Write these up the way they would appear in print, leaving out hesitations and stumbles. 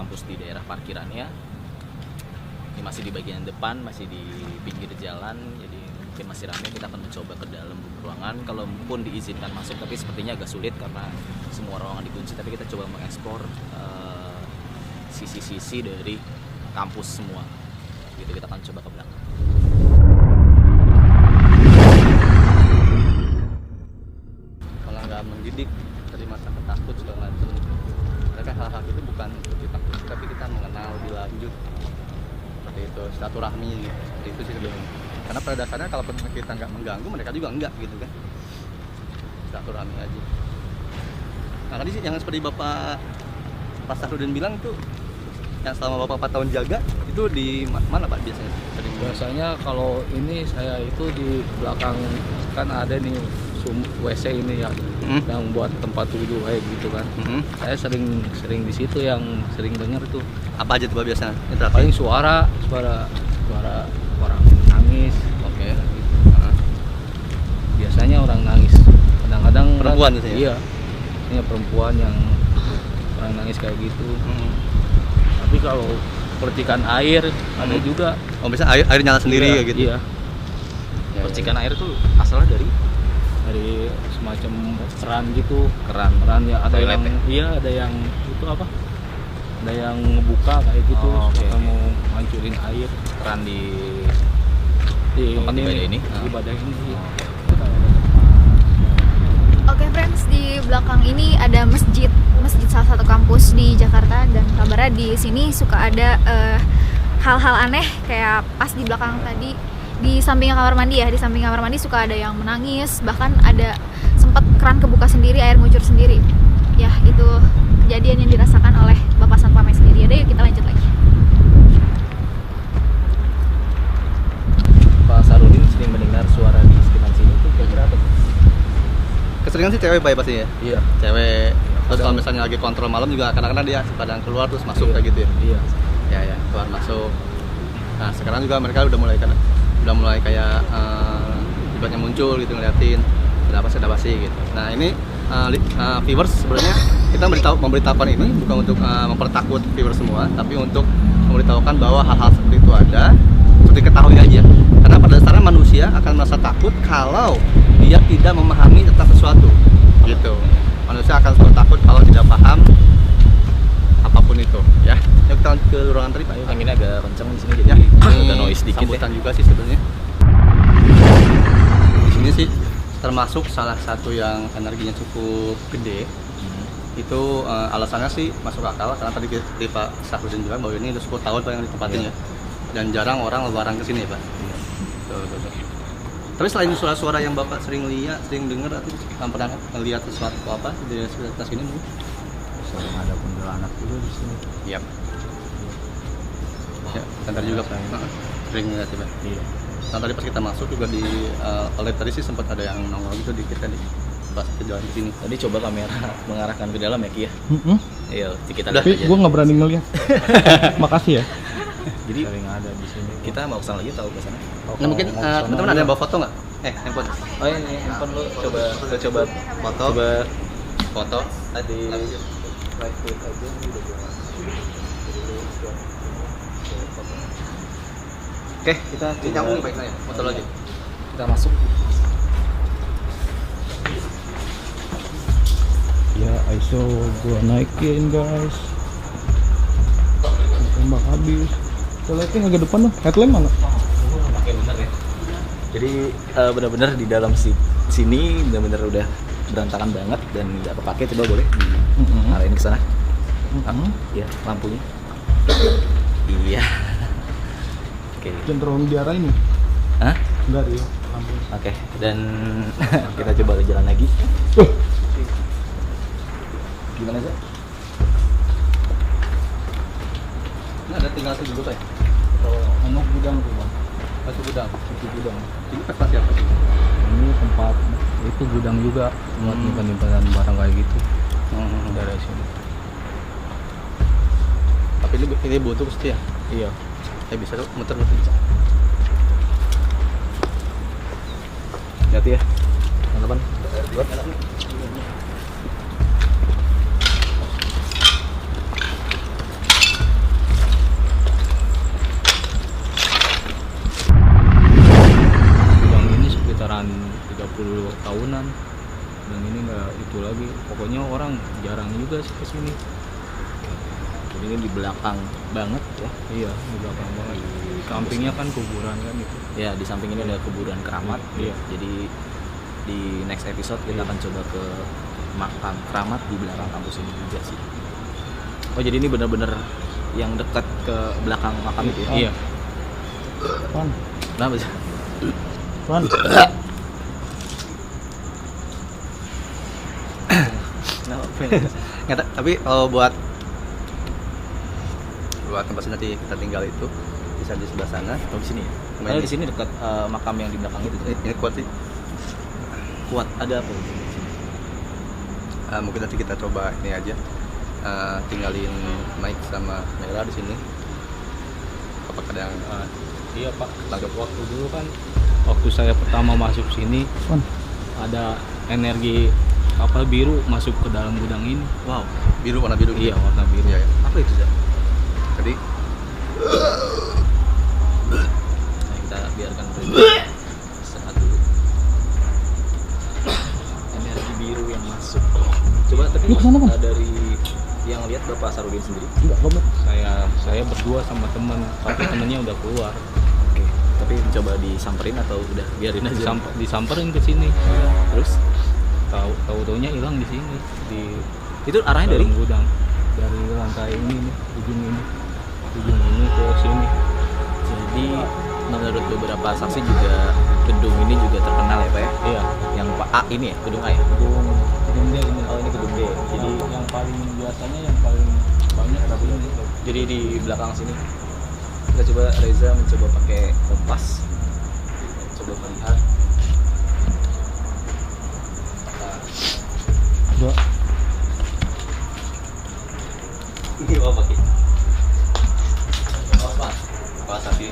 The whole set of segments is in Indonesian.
kampus di daerah parkirannya. Ini masih di bagian depan, masih di pinggir jalan, jadi mungkin masih ramai. Kita akan mencoba ke dalam ruangan, kalaupun diizinkan masuk, tapi sepertinya agak sulit karena semua ruangan dikunci. Tapi kita coba mengeksplor sisi-sisi dari kampus semua. Gitu, kita akan coba ke belakang. Malah nggak mendidik dari masa ketakut segala macam. Mereka hal-hal itu bukan untuk ditakuti, tapi kita mengenal lebih lanjut. Seperti itu, silaturahmi gitu. Itu sih sebenarnya. Karena pada dasarnya kalau kita nggak mengganggu, mereka juga enggak gitu kan. Silaturahmi aja. Nah tadi yang seperti Bapak Sahrudin bilang tuh, yang selama Bapak 4 tahun jaga itu di mana Pak biasanya? Biasanya kalau ini saya itu di belakang kan ada nih WC ini ya, yang buat tempat wudhu kayak gitu kan. Saya sering di situ, yang sering dengar tuh. Apa aja tuh Pak biasanya? Paling suara orang nangis. Oke. Biasanya orang nangis. Kadang-kadang Perempuan biasanya? Iya. Ini perempuan yang orang nangis kayak gitu. Tapi kalau percikan air ada juga. Oh bisa air nyala sendiri kayak gitu? Iya. Percikan air tuh asalnya dari Semacam keran gitu, keran ya, ada toilet yang ya? Iya, ada yang itu apa? Ada yang ngebuka kayak gitu, okay. mau ngancurin air. keran di Tempat ibadah ini? Ibadah ini. Oke friends, di belakang ini ada masjid salah satu kampus di Jakarta, dan kabarnya di sini suka ada hal-hal aneh kayak pas di belakang tadi, di samping kamar mandi suka ada yang menangis, bahkan ada sempat keran kebuka sendiri, air ngucur sendiri. Ya, itu kejadian yang dirasakan oleh Bapak Satpamnya sendiri. Yaudah, yuk kita lanjut lagi. Pak Sahrudin sering mendengar suara di sekitar sini tuh kira-kira apa? Keseringan sih cewek Pak pasti ya? Iya. Cewek, terus kalau misalnya lagi kontrol malam juga kadang-kadang dia kadang keluar terus masuk kayak gitu ya? Iya. Ya, keluar masuk. Nah sekarang juga mereka udah mulai kayak tiba-tiba muncul gitu, ngeliatin ada apa sih gitu. Nah ini viewers sebenarnya kita memberitahukan ini bukan untuk mempertakut viewers semua, tapi untuk memberitahukan bahwa hal-hal seperti itu ada, untuk diketahui aja. Karena pada dasarnya manusia akan merasa takut kalau dia tidak memahami tentang sesuatu gitu. Manusia akan selalu takut kalau tidak paham apapun itu ya. Yuk kita lanjut ke ruangan tadi Pak. Yang ini agak kenceng di sini, jadi Ya, ada noise dikit sambutan ya. juga sih sebenarnya. Di sini sih termasuk salah satu yang energinya cukup gede. Itu alasannya sih masuk akal karena tadi Pak Sahrudin bilang bahwa ini udah 10 tahun Pak yang ditempatin ya. Dan jarang orang lebaran ke sini ya Pak. Tuh. Tapi selain suara-suara yang Bapak sering lihat, sering dengar, atau pernah melihat sesuatu apa di sekitar sini mungkin? Sering ada kuntilanak juga di sini. Iya. Ya, kan tadi juga Pak. Sering lihat ya Pak. Iya. Nah tadi pas kita masuk juga di oleh tadi sih sempat ada yang nongol gitu dikit kan di pas ke jalan ke sini. Tadi coba kamera mengarahkan ke dalam ya Ki ya. Iya, kita lihat Tapi aja. gue nggak berani ngeliat. Makasih ya. Jadi Sering ada di sini. kita mau kesana lagi, tahu kesana? Nah mungkin teman-teman ada yang bawa foto nggak? Handphone. Oh ini handphone lu coba Foto. foto tadi. Right foot aja udah jelas. Oke, kita nyambung nih baik saya. Foto lagi. Kita masuk. Ya ISO gue naikin guys. Tembak habis. Lighting agak depan dong. Headlamp mana? Oke, benar ya. Jadi benar-benar di dalam sini benar-benar udah berantakan banget dan nggak kepake. Coba boleh arahin ke sana. Ya, lampunya. Iya. Oke. Jangan terlalu diarahin ya? Hah? Enggak ya. Lampu. Oke, dan kita coba ke jalan lagi. Gimana sih? Ini ada tinggal sih dulu Pak. Manuk gudang tuh Bang. Masuk gudang. Itu gudang. Ini tempat siapa? Ini tempat itu gudang juga, buat nyimpan barang kayak gitu. Dari sini. Tapi ini butuh pasti ya. Iya. Bisa tuh muter-muter bisa. Hati ya, teman-teman. ukuran 30 tahunan dan ini nggak itu lagi, pokoknya orang jarang juga sih kesini. Jadi ini di belakang banget ya. Iya, di belakang banget. Sampingnya kan kuburan kan itu. Ya, di samping ini ada kuburan keramat. Iya. Jadi di next episode kita akan coba ke makam keramat di belakang kampus ini juga sih. Oh, jadi ini benar-benar yang dekat ke belakang makam itu ya? Iya. Pan, Kenapa sih? pan. Nggak, tapi buat tempat nanti kita tinggal itu bisa di sebelah sana. Oh, di sini ya? Kemarin Di sini dekat makam yang di belakang itu. Ini kuat sih. Kuat, ada apa di sini? Mungkin nanti kita coba ini aja, tinggalin Mike sama Mela di sini. Apakah ada yang Iya Pak, waktu dulu kan waktu saya pertama masuk sini Pan. ada energi kapal biru masuk ke dalam gudang ini. Wow, biru, warna biru? Iya, warna biru. Iya, iya. apa itu Zak? Jadi Nah, kita biarkan dulu. Sehat dulu. Energi biru yang masuk. Coba tapi Lu kesana, Bang? dari yang lihat Bapak Sarudin sendiri. Enggak, goblok. Saya berdua sama temen, tapi temennya udah keluar. Oke. Tapi coba disamperin atau udah biarin aja? Disamperin ke sini. Terus Tahu-taunya hilang di sini di itu arahnya dari dalam gudang. Dari lantai ini nih, ujung ini ke sini. jadi menurut beberapa saksi juga gedung ini juga terkenal ya Pak ya? Iya, Yang Pak A ini ya, gedung A ya? gedung D ini. Oh, ini gedung D. Jadi Jadi yang paling biasanya yang paling banyak tapi ini. jadi di belakang sini kita coba Reza mencoba pakai kompas, coba melihat Enggak. ini apa Ki? Apa tadi?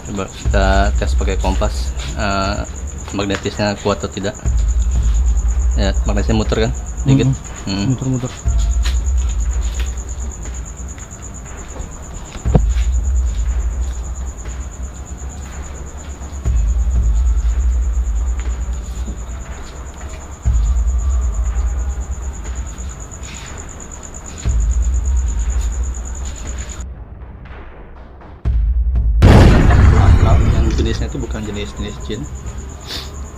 coba kita tes pakai kompas, magnetisnya kuat atau tidak. Ya, magnetisnya muter kan dikit. Muter-muter. Yang jenisnya itu bukan jenis jin,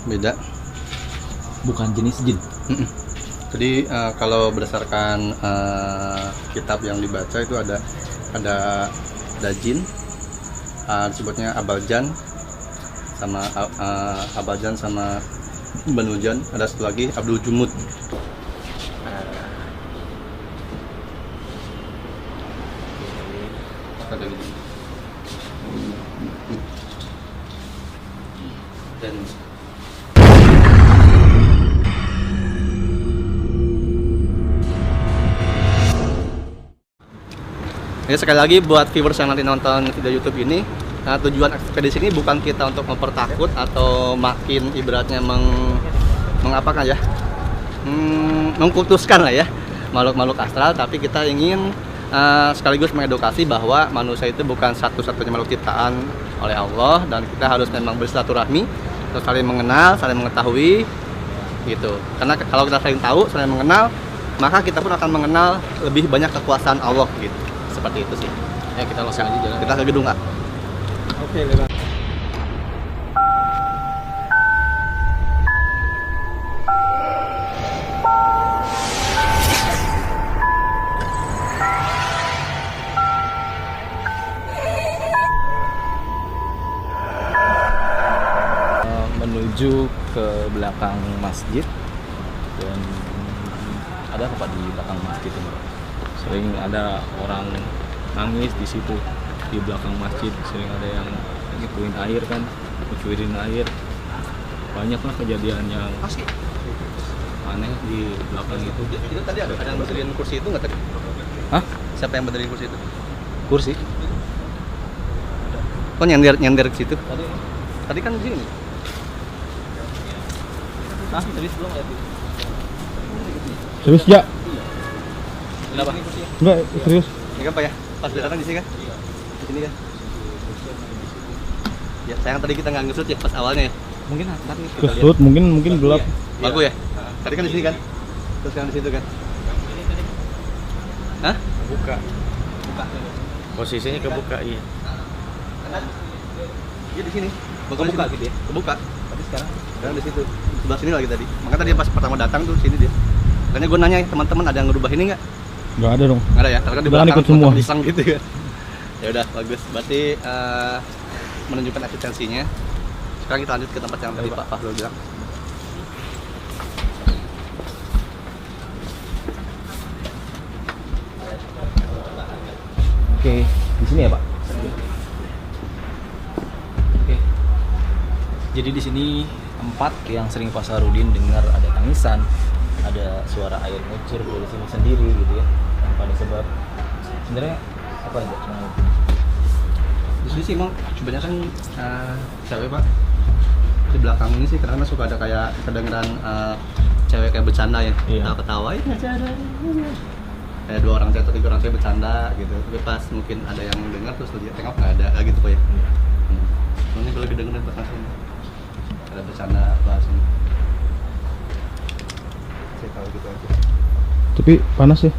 beda. Bukan jenis jin. Jadi kalau berdasarkan kitab yang dibaca itu ada jin, disebutnya abaljan sama banujan, ada satu lagi Abdul Jumud. Dan ya, sekali lagi buat viewers yang nanti nonton video YouTube ini, tujuan ekspedisi ini bukan kita untuk mempertakut atau makin ibaratnya mengapakan ya, mengkultuskan lah ya makhluk-makhluk astral, tapi kita ingin sekaligus mengedukasi bahwa manusia itu bukan satu-satunya makhluk ciptaan oleh Allah, dan kita harus memang bersilaturahmi, terus saling mengenal, saling mengetahui gitu. Karena kalau kita saling tahu, saling mengenal, maka kita pun akan mengenal lebih banyak kekuasaan Allah gitu. Seperti itu sih. Ya kita langsung aja jalan. Kita ke gedung A. Oke, lewat. Menuju ke belakang masjid. Dan ada apa Pak di belakang masjid ini? Sering ada orang nangis di situ di belakang masjid, sering ada yang ngikuin air kan, ngucurin air. Banyak lah kejadian yang aneh di belakang itu. Itu tadi ada yang berdiriin kursi itu nggak tadi? Hah? Siapa yang berdiriin kursi itu? Kursi? Oh, nyender ke situ. Tadi kan di sini. Hah? Tadi sebelum lihat itu. Serius, Ya? Kenapa? Enggak, serius. Ini kan Pak ya? Pas datang di sini kan? Di sini kan? Ya, sayang tadi kita nggak ngesut ya pas awalnya ya. Mungkin ntar nih kita lihat. Kesut, mungkin gelap. Bagus ya? Tadi kan di sini kan? Terus sekarang di situ kan? Hah? Buka. Posisinya kebuka, iya. Iya di sini. Kebuka gitu ya? Kebuka. Tapi sekarang di situ. Sebelah sini lagi tadi. Makanya tadi pas pertama datang tuh sini dia. Makanya gue nanya teman-teman ada yang ngerubah ini nggak? Nggak ada dong. Nggak ada ya? Karena kan di Jangan belakang ikut semua. macam iseng gitu ya. Ya udah bagus. Berarti menunjukkan eksistensinya. Sekarang kita lanjut ke tempat yang tadi Pak Fahrul bilang. Oke, di sini ya Pak. Oke. Jadi di sini tempat yang sering Pak Sarudin dengar ada tangisan, ada suara air ngucur dari sini sendiri gitu ya, tanpa ada sebab. Sebenarnya apa aja? Cuma Di sini sih emang kebanyakan cewek Pak. Di belakang ini sih karena suka ada kayak kedengeran cewek kayak bercanda ya, Iya. ketawa ini aja ada. Kayak 2 orang cewek atau 3 orang cewek bercanda gitu. Tapi pas mungkin ada yang dengar terus dia tengok nggak ada kayak gitu Pak ya. Ini kalau kedengeran pas langsung ada bercanda bahas ini. Saya tahu gitu aja. Tapi panas ya.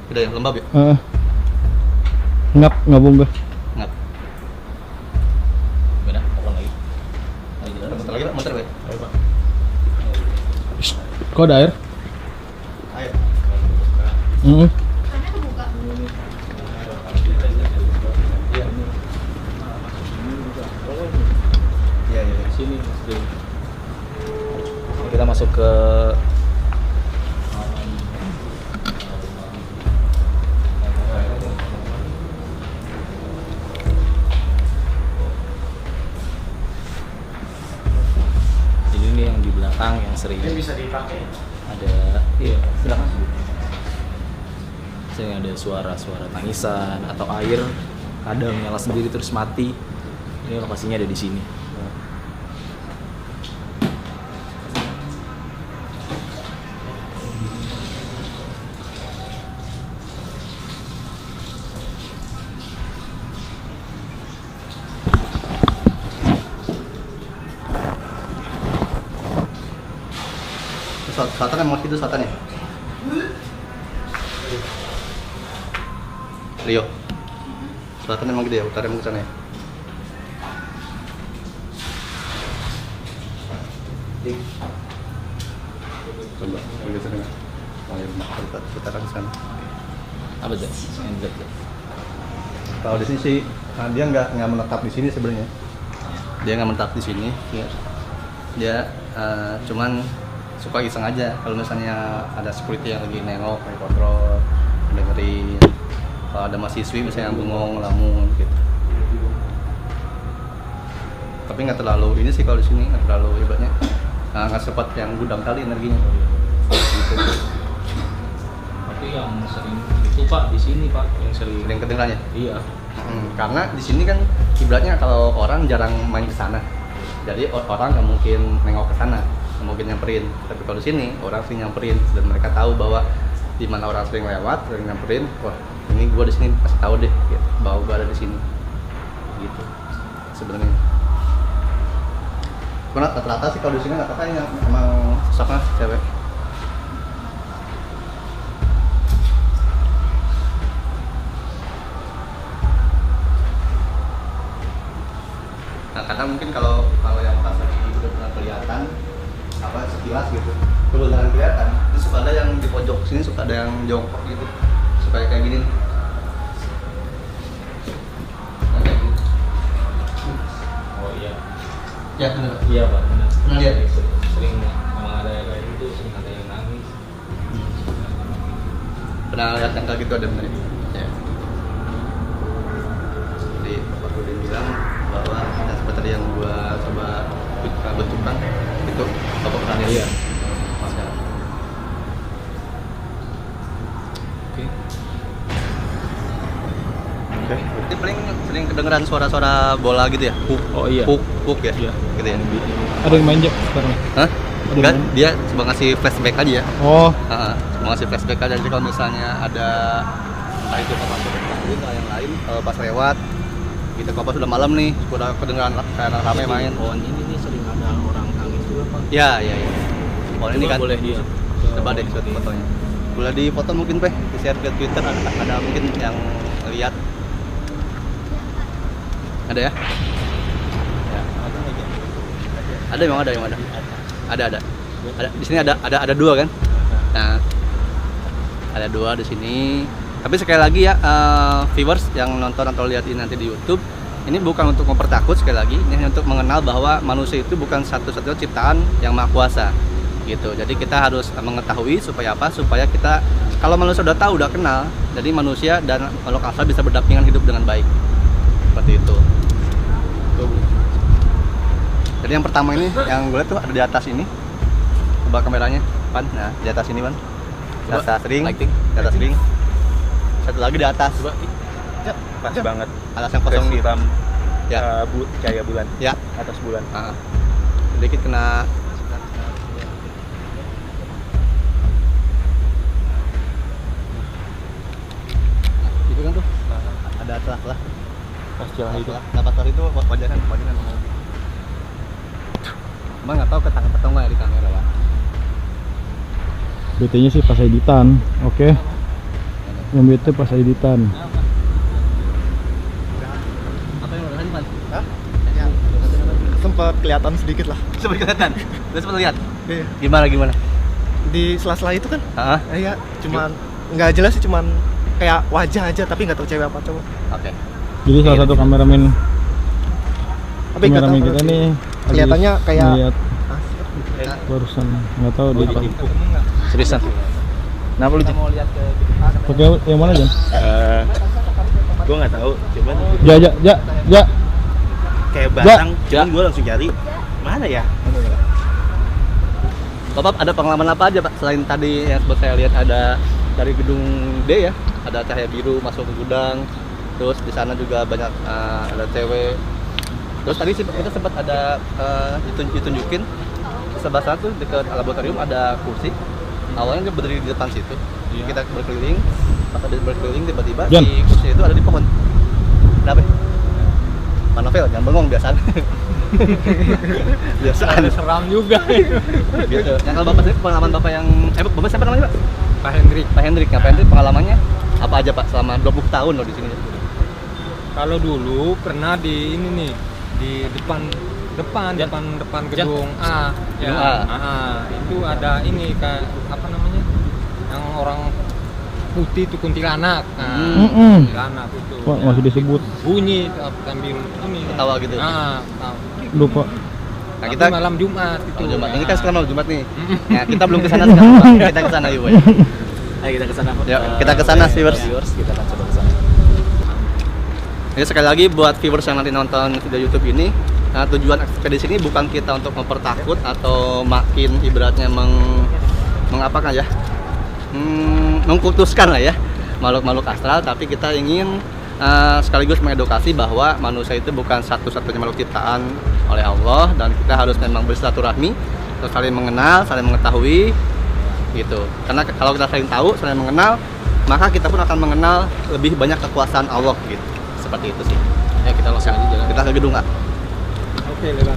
Udah ya lembab ya? Ngabung gak? Ngap. gimana? Kapan lagi? Bentar lagi Pak, bentar Pak. Ayo Pak. Kok ada air? Ayo. Karena kebuka. Iya. Sini kita masuk ke jadi ini yang di belakang yang sering bisa dipakai ada iya silakan sering ada suara-suara tangisan atau air kadang nyala sendiri terus mati. Ini lokasinya ada di sini. Selatan emang itu selatan ya? Rio. Selatan emang gitu ya, utara emang ke sana ya? Coba, pergi ke sana. Oh iya, utara ke sana. Apa tuh? Yang black tuh? Kalau di sini sih, dia nggak menetap di sini sebenarnya. Dia nggak menetap di sini. Dia cuman suka iseng aja kalau misalnya ada security yang lagi nengok, kayak kontrol, dengerin. Kalau ada mahasiswi misalnya yang bengong, ngelamun gitu. Tapi nggak terlalu ini sih kalau di sini nggak terlalu ibaratnya nggak sempat yang gudang kali energinya. Gitu. Tapi yang sering itu Pak di sini Pak yang sering. Sering kedengerannya. Iya. Karena di sini kan ibaratnya kalau orang jarang main ke sana, jadi orang nggak mungkin nengok ke sana, nggak mungkin nyamperin. Tapi kalau di sini orang sering nyamperin dan mereka tahu bahwa di mana orang sering lewat, sering nyamperin, wah ini gua di sini pasti tahu deh, gitu, bahwa gua ada di sini, gitu sebenarnya. Karena rata-rata sih kalau di sini rata-rata yang emang sosoknya cewek. Nah, kadang mungkin kalau yang pas lagi udah pernah kelihatan apa sekilas gitu, beneran kelihatan. Itu suka ada yang di pojok sini suka ada yang jongkok gitu, supaya kayak gini. Nah, kayak gini. Oh iya. Ya benar. Iya Pak, benar. Pernah lihat? Sering memang ada yang kayak gitu, sering ada yang nangis. Pernah lihat yang kayak gitu ada benar ya. Jadi Bapak Rudin bilang bahwa ada seperti tadi yang gua coba bentukkan itu Bapak pernah lihat? Iya. Mas sekarang. Oke. Oke. Berarti paling sering kedengeran suara-suara bola gitu ya? Puk. Oh iya. Puk ya? Iya. Gitu ya? Ada yang main Jack sekarang. Hah? Ada Enggak, yang- dia cuma ngasih flashback aja ya. Oh, Cuma ngasih flashback aja. Jadi kalau misalnya ada entah itu apa atau yang lain, kalau pas lewat gitu. Kalau pas sudah malam nih, udah kedengeran kayak rame main. Pohon ini nih sering ada orang nangis juga Pak. Ya. Pohon ini Coba kan. boleh dia. Coba deh shot fotonya. Boleh di foto mungkin di share ke Twitter, ada mungkin yang lihat. Ada ya? Ya. Ada memang ada. Ada. Di sini ada dua kan? Nah, ada dua di sini. Tapi sekali lagi ya, viewers yang nonton atau lihat ini nanti di YouTube, ini bukan untuk mempertakut, sekali lagi ini hanya untuk mengenal bahwa manusia itu bukan satu-satunya ciptaan yang maha kuasa gitu. Jadi kita harus mengetahui supaya apa? Supaya kita, kalau manusia udah tahu, udah kenal, jadi manusia dan makhluk astral bisa berdampingan hidup dengan baik. Seperti itu. Jadi yang pertama ini, yang gue lihat tuh ada di atas ini. Coba kameranya, Pan. Nah, di atas ini, Pan. Di atas ring. Di atas ring. Satu lagi di atas. Coba. Ya, pas banget. Atas yang kosong nih. Siram Ya. cahaya bulan. Ya. Atas bulan. Sedikit kena. Itu kan tuh. Ada celah-celah. Pas celah itu. Nah, pas itu wajahan. Emang nggak tahu ketangkep atau nggak ya di kamera ya. BT-nya sih pas editan. Oke. Yang BT pas editan. Apa yang udah Pan? Hah? Ya. Sempat kelihatan sedikit lah. Sempat kelihatan. Lu sempat lihat? Iya. Gimana? Di sela-sela itu kan? Heeh. Iya, cuman nggak jelas sih, cuman kayak wajah aja tapi nggak tahu cewek apa cowok. Oke. Jadi salah satu kameramen Tapi nggak tahu kita nih kelihatannya kayak lihat ah, barusan, nggak tahu di Seriusan. Kenapa lu? Mau lihat ke pakai yang mana Jan? Gue nggak tahu, cuman Ja. kayak barang, cuman gue langsung cari mana ya? Bapak ada pengalaman apa aja Pak selain tadi yang sempat saya lihat ada dari gedung D ya, ada cahaya biru masuk ke gudang, terus di sana juga banyak ada cewek. Terus tadi kita sempat ada ditunjukin sebelah sana tuh dekat laboratorium ada kursi. Awalnya dia berdiri di depan situ. Kita berkeliling, pas ada berkeliling tiba-tiba Jan. di kursi itu ada di pohon. Kenapa? Pak Novel, jangan bengong biasaan. Biasaan. Seram juga. Gitu. Yang kalau Bapak sendiri pengalaman Bapak yang Bapak siapa namanya, Pak? Pak Hendrik. Pak Hendrik. Nah, Pak Hendrik pengalamannya apa aja Pak selama 20 tahun loh di sini? Kalau dulu pernah di ini nih, di depan gedung A. Gedung A. Itu ada ini kayak apa namanya? Yang orang putih itu kuntilanak. Kuntilanak itu. Pak masih disebut. Bunyi sambil ini. Ketawa gitu. Tahu. Lupa. Nah, Tapi kita malam Jumat itu. Jumat. Ini kan sekarang malam Jumat nih. Ya, kita belum ke sana sekarang, Pak. Kita ke sana yuk, Boy. Ayo kita ke sana. Yuk, kita ke sana, viewers. Kita akan coba ke sana. Jadi sekali lagi buat viewers yang nanti nonton video YouTube ini, tujuan ekspedisi ini bukan kita untuk mempertakut atau makin ibaratnya mengapakan ya, mengkultuskan lah ya makhluk-makhluk astral, tapi kita ingin sekaligus mengedukasi bahwa manusia itu bukan satu-satunya makhluk ciptaan oleh Allah dan kita harus memang bersilaturahmi, terus saling mengenal, saling mengetahui gitu. Karena kalau kita saling tahu, saling mengenal, maka kita pun akan mengenal lebih banyak kekuasaan Allah gitu. Seperti itu sih. Ya kita langsung aja jalan. Kita ke gedung A. Oke, lewat.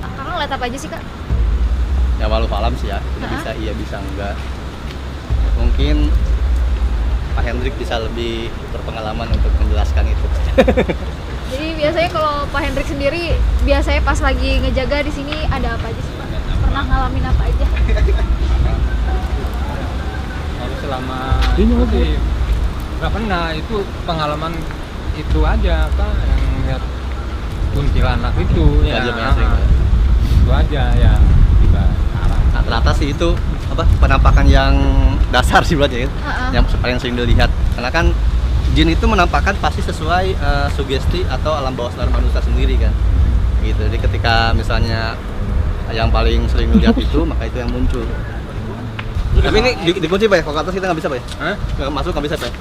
Kakak ngeliat apa aja sih Kak? Ya walau alam sih ya. Ini bisa iya bisa enggak. Mungkin Pak Hendrik bisa lebih berpengalaman untuk menjelaskan itu. Jadi biasanya kalau Pak Hendrik sendiri biasanya pas lagi ngejaga di sini ada apa aja sih Pak? Pernah ngalamin apa aja? Kalau selama itu sih nggak pernah, itu pengalaman itu aja apa yang lihat kuntilanak itu Itu aja yang sering, Pak. itu aja ya juga arah. Rata-rata sih itu apa penampakan yang dasar sih berarti ya. Yang paling sering dilihat. Karena kan jin itu menampakkan pasti sesuai sugesti atau alam bawah sadar manusia sendiri kan. Gitu. Jadi ketika misalnya yang paling sering dilihat itu, maka itu yang muncul. Tapi ini dikunci Pak ya? Kalau ke atas kita nggak bisa Pak ya? Hah? Nggak masuk nggak bisa Pak ya?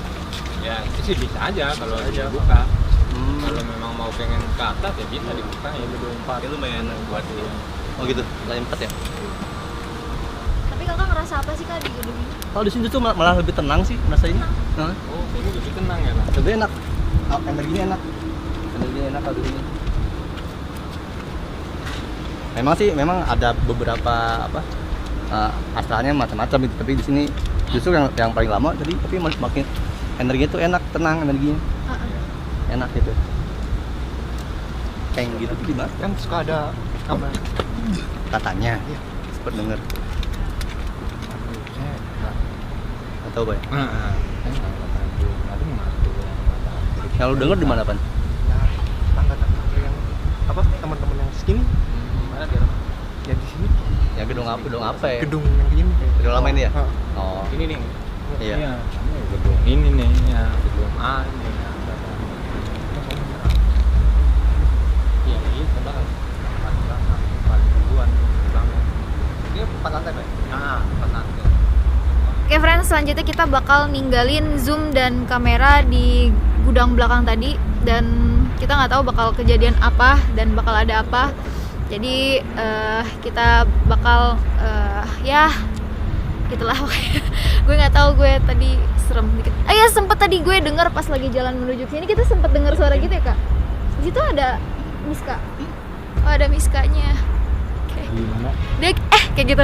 Ya itu sih bisa aja kalau dibuka. Kalau memang mau pengen ke atas ya bisa dibuka ya gedung 4. Itu lumayan buat Oh gitu, lain 4 ya? Tapi kakak ngerasa ngerasa apa sih Kak di gedung ini? Kalau di sini tuh malah lebih tenang sih rasanya. Nah, Oh, ini lebih tenang ya lah. lebih enak. Energinya enak. Energinya enak kalau di sini. Memang ada beberapa asalnya macam-macam gitu, tapi di sini justru yang paling lama tadi, tapi makin energinya tuh enak, tenang energinya. Enak gitu. Kayak gitu tuh gimana? Kan suka ada kamar. Katanya. Sempat denger. Nggak tahu, Pak. Yang lu denger di mana, Pan? Ya, tangga-tangga yang apa? Teman-teman yang segini. Ya di sini. Ya gedung apa ya? Gedung yang gini kayak. Gedung lama ini ya? Heeh. Oh. Ini nih. Iya. Gedung ini nih, ya gedung A ini. Iya, iya, coba. Paling duluan bangun. Ini 4 lantai, Pak? Nah, 4 lantai. Oke friends, selanjutnya kita bakal ninggalin zoom dan kamera di gudang belakang tadi, dan kita nggak tahu bakal kejadian apa dan bakal ada apa. Jadi kita bakal ya gitulah. Gue nggak tahu, gue tadi serem dikit. Ya sempet tadi gue denger pas lagi jalan menuju sini, kita sempet denger suara gitu ya Kak. Di situ ada Miska. Oh, ada Miskanya. Oke. Gimana? Dia kayak gitu.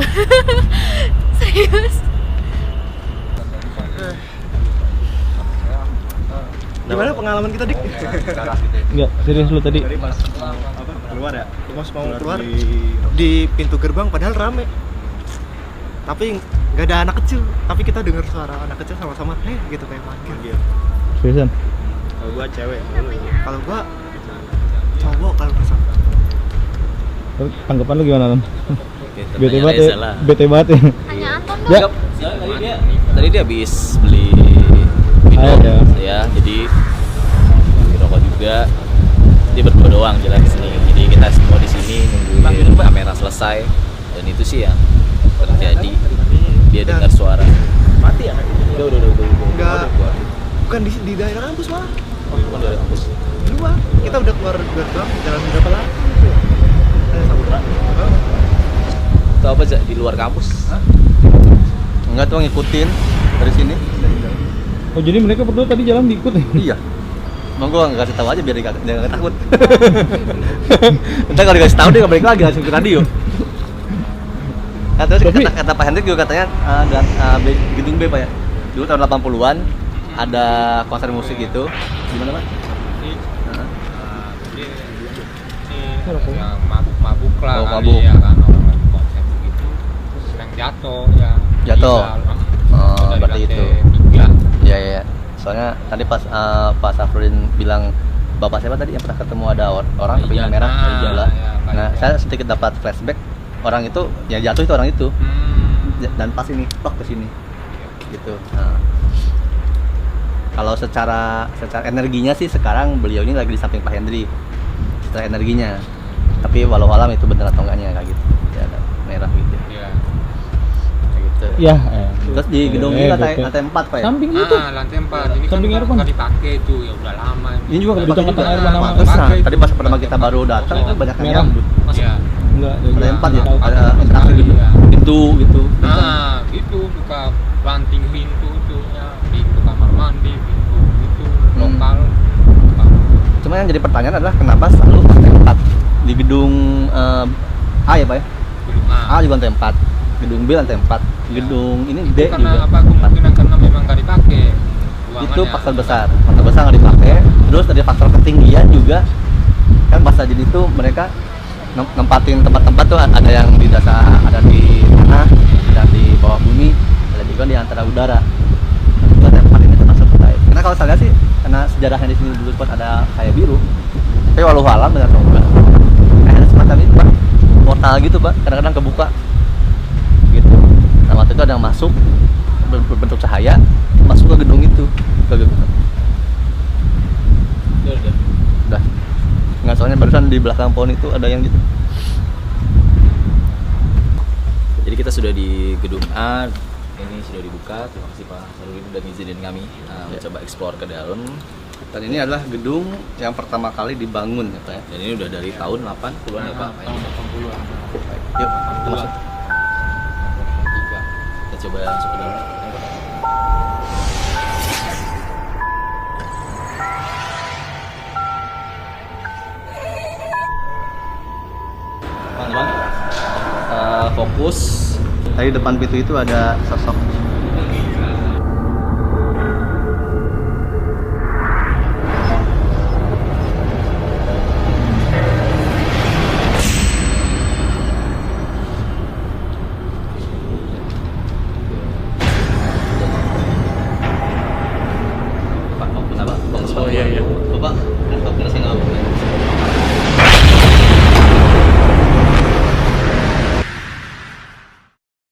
Serius. Gimana pengalaman kita, Dik? Enggak, serius lu tadi. Keluar ya? Pas mau keluar di pintu gerbang padahal rame. Tapi nggak ada anak kecil, tapi kita dengar suara anak kecil sama-sama gitu kayak manggil. Seriusan? Kalau gua cewek. Kalau gua cowok kalau nggak salah. Tapi tanggapan lu gimana, Nan? Bete Temennya banget Reza ya. lah. Bete banget ya. Hanya Anton dong. Ya. Tadi dia habis beli minum ya. ya, jadi beli rokok juga. Dia berdua doang jalan ke sini. Jadi kita semua di sini nungguin kamera selesai, dan itu sih yang terjadi. Dia dengar suara. Mati ya? Udah. Enggak. Bukan di daerah kampus malah. Oh, bukan dari kampus. Di luar. Kita udah keluar gerbang, jalan berapa lama? Ada saudara. Itu apa aja di luar kampus? Enggak tuh ngikutin dari sini. Oh, jadi mereka berdua tadi jalan diikut ya? Iya. Emang gua nggak kasih tahu aja biar dia nggak takut. Entar kalau dikasih tahu dia nggak balik lagi langsung ke radio. Nah, terus kata Pak Hendrik juga katanya gedung B Pak ya. Dulu tahun 80-an ada konser musik gitu. Gimana Pak? Yang mabuk-mabuk lah Oh, kali mabuk. ya kan, orang konsep begitu terus yang jatuh ya. Jatuh. Dari Berarti lantai itu. 3. Iya. Soalnya tadi pas Pak Safrudin bilang bapak siapa tadi yang pernah ketemu ada orang tapi Iya, merah nah, di jalan. iya, Pak Nah, Ija. saya sedikit dapat flashback orang itu yang jatuh itu orang itu dan pas ini plok ke sini gitu. Nah, kalau secara energinya sih sekarang beliau ini lagi di samping Pak Hendri secara energinya, tapi walau alam itu benar atau enggaknya kayak gitu ya, ada merah gitu Iya. kayak gitu. Ya. Terus di gedung ini lantai bete. 4 Pak ya? Samping lu tuh. Lantai 4. Ini kan Samping Irfan. nggak dipakai itu, ya udah lama. Ini juga di tengah-tengah air mana-mana. Pantesan. Tadi pas pertama kita baru datang itu banyak yang Merah. nyambut. Iya. Enggak, Lantai 4 ya? tahu. Ada interaksi gitu. Iya. Pintu gitu. Nah, itu buka banting pintu tuh ya, pintu kamar mandi, pintu itu lokal. Cuma yang jadi pertanyaan adalah kenapa selalu lantai 4 di gedung A ya Pak ya? Gedung A juga lantai 4, gedung B lantai 4, gedung ini itu D karena juga apa? 4. Kemungkinan karena memang nggak dipakai. Itu Ruangannya. faktor besar nggak dipakai. Terus dari faktor ketinggian juga kan bahasa jadi itu mereka nempatin tempat-tempat tuh ada yang di dasar, ada di tanah, ada di bawah bumi, ada juga di antara udara. Itu tempat ini termasuk baik. Karena kalau saya lihat sih karena sejarahnya di sini dulu sempat ada kayak biru. Tapi walau alam benar atau enggak, ada semacam itu Pak, portal gitu Pak, kadang-kadang kebuka gitu. Nah waktu itu ada yang masuk berbentuk cahaya masuk ke gedung itu, ke gedung. Udah. Nggak, soalnya barusan di belakang pohon itu ada yang gitu. Jadi kita sudah di gedung A, ini sudah dibuka. Terima kasih Pak Sarudin sudah ngizinin kami mencoba explore ke dalam. Dan ini adalah gedung yang pertama kali dibangun ya Pak ya. Dan ini udah dari tahun 80-an ya Pak. Tahun 80-an. Yuk, kita masuk. coba masuk ke dalam. Ayo, Pak. Teman-teman, fokus. Tadi depan pintu itu ada sosok